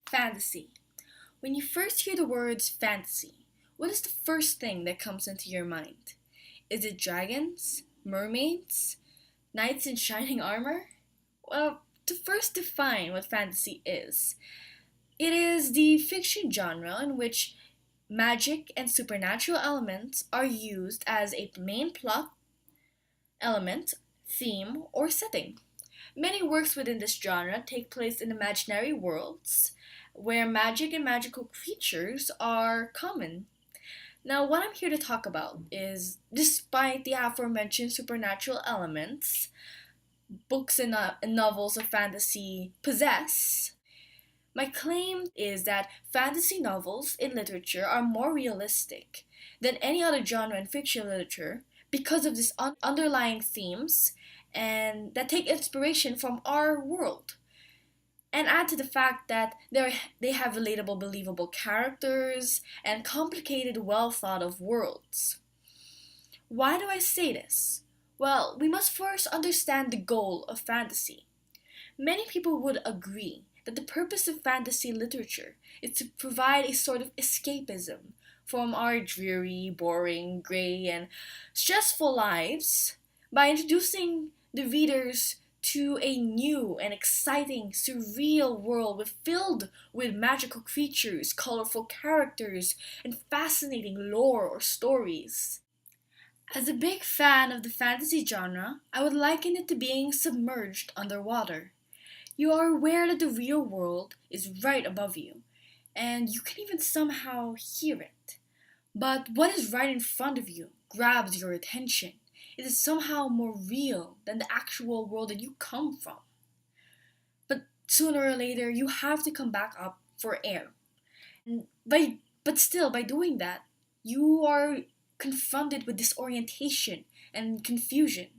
Fantasy. When you first hear the words fantasy, what is the first thing that comes into your mind? Is it dragons, mermaids, knights in shining armor? Well, to first define what fantasy is, it is the fiction genre in which magic and supernatural elements are used as a main plot element, theme, or setting. Many works within this genre take place in imaginary worlds where magic and magical creatures are common. Now, what I'm here to talk about is despite the aforementioned supernatural elements books and novels of fantasy possess, my claim is that fantasy novels in literature are more realistic than any other genre in fiction literature because of these underlying themes and that take inspiration from our world. And add to the fact that they have relatable, believable characters and complicated, well thought of worlds. Why do I say this? Well, we must first understand the goal of fantasy. Many people would agree that the purpose of fantasy literature is to provide a sort of escapism from our dreary, boring, gray, and stressful lives by introducing the readers to a new and exciting, surreal world filled with magical creatures, colorful characters, and fascinating lore or stories. As a big fan of the fantasy genre, I would liken it to being submerged underwater. You are aware that the real world is right above you, and you can even somehow hear it. But what is right in front of you grabs your attention. It is somehow more real than the actual world that you come from. But sooner or later, you have to come back up for air. And but still, by doing that, you are confronted with disorientation and confusion.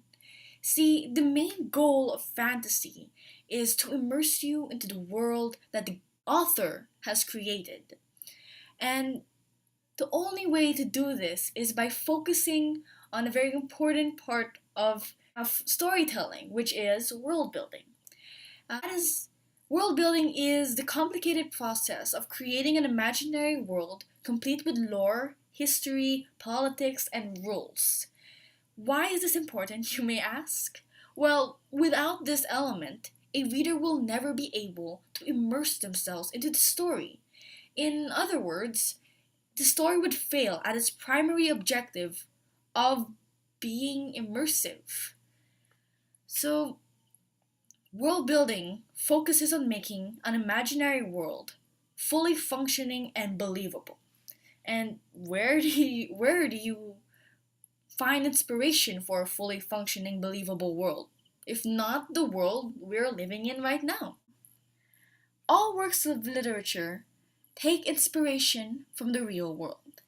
See, the main goal of fantasy is to immerse you into the world that the author has created. And the only way to do this is by focusing on a very important part of storytelling, which is world building. That is, world building is the complicated process of creating an imaginary world complete with lore, history, politics, and rules. Why is this important, you may ask? Well, without this element, a reader will never be able to immerse themselves into the story. In other words, the story would fail at its primary objective of being immersive. So, world building focuses on making an imaginary world fully functioning and believable. And where do you find inspiration for a fully functioning, believable world, if not the world we're living in right now? All works of literature take inspiration from the real world.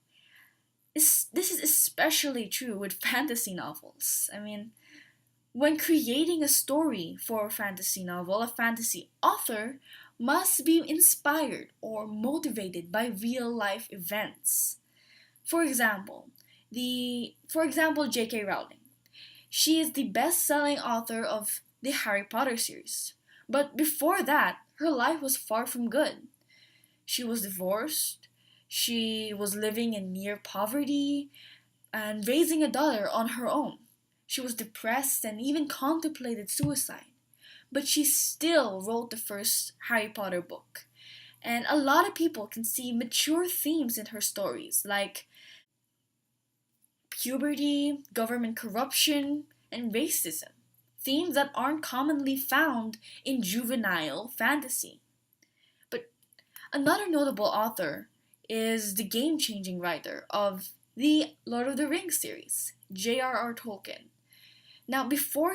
This is especially true with fantasy novels. I mean, when creating a story for a fantasy novel, a fantasy author must be inspired or motivated by real life events. For example, J.K. Rowling. She is the best-selling author of the Harry Potter series. But before that, her life was far from good. She was divorced, she was living in near poverty, and raising a daughter on her own. She was depressed and even contemplated suicide. But she still wrote the first Harry Potter book. And a lot of people can see mature themes in her stories, like puberty, government corruption, and racism. Themes that aren't commonly found in juvenile fantasy. But another notable author is the game changing writer of the Lord of the Rings series, J.R.R. Tolkien. Now, before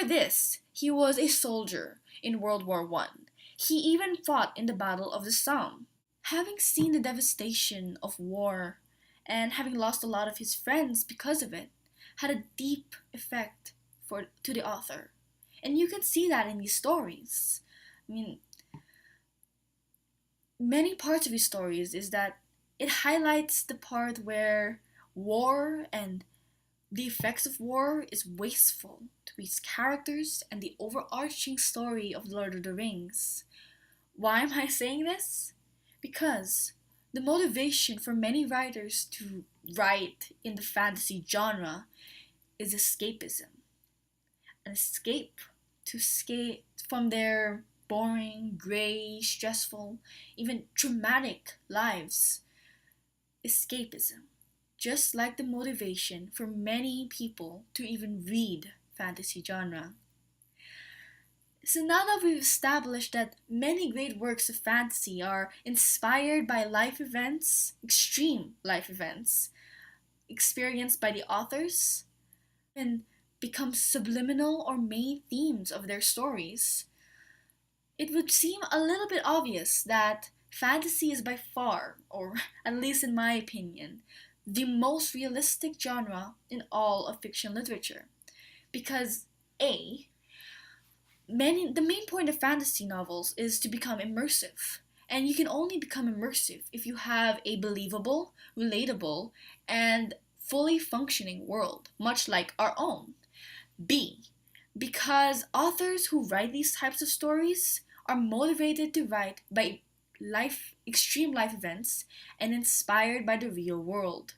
this, he was a soldier in World War One. He even fought in the Battle of the Somme. Having seen the devastation of war and having lost a lot of his friends because of it, had a deep effect to the author. And you can see that in these stories. I mean, many parts of his stories is that it highlights the part where war and the effects of war is wasteful to his characters and the overarching story of Lord of the Rings. Why am I saying this? Because the motivation for many writers to write in the fantasy genre is escapism. An escape to escape from their boring, gray, stressful, even traumatic lives. Escapism. Just like the motivation for many people to even read fantasy genre. So now that we've established that many great works of fantasy are inspired by life events, extreme life events, experienced by the authors, and become subliminal or main themes of their stories, it would seem a little bit obvious that fantasy is by far, or at least in my opinion, the most realistic genre in all of fiction literature. Because A, the main point of fantasy novels is to become immersive. And you can only become immersive if you have a believable, relatable, and fully functioning world, much like our own. B, because authors who write these types of stories are motivated to write by extreme life events and inspired by the real world.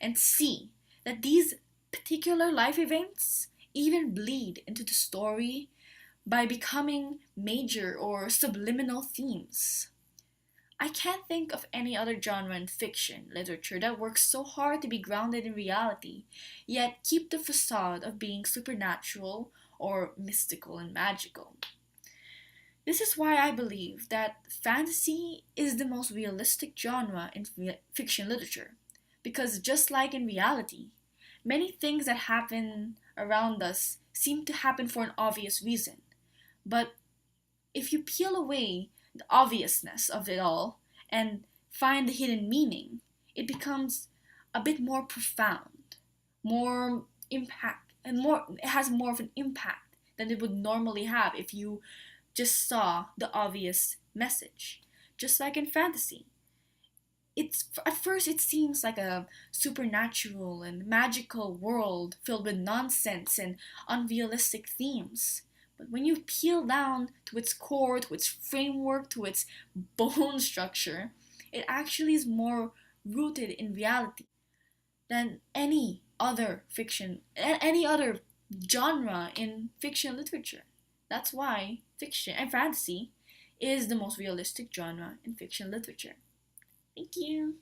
And C, that these particular life events even bleed into the story by becoming major or subliminal themes. I can't think of any other genre in fiction literature that works so hard to be grounded in reality, yet keep the facade of being supernatural or mystical and magical. This is why I believe that fantasy is the most realistic genre in fiction literature. Because just like in reality, many things that happen around us seem to happen for an obvious reason. But if you peel away the obviousness of it all and find the hidden meaning, it becomes a bit more profound, more impact, and more it has more of an impact than it would normally have if you just saw the obvious message. Just like in fantasy. It's at first it seems like a supernatural and magical world filled with nonsense and unrealistic themes. But when you peel down to its core, to its framework, to its bone structure, it actually is more rooted in reality than any other fiction, any other genre in fiction literature. That's why fiction and fantasy is the most realistic genre in fiction literature. Thank you.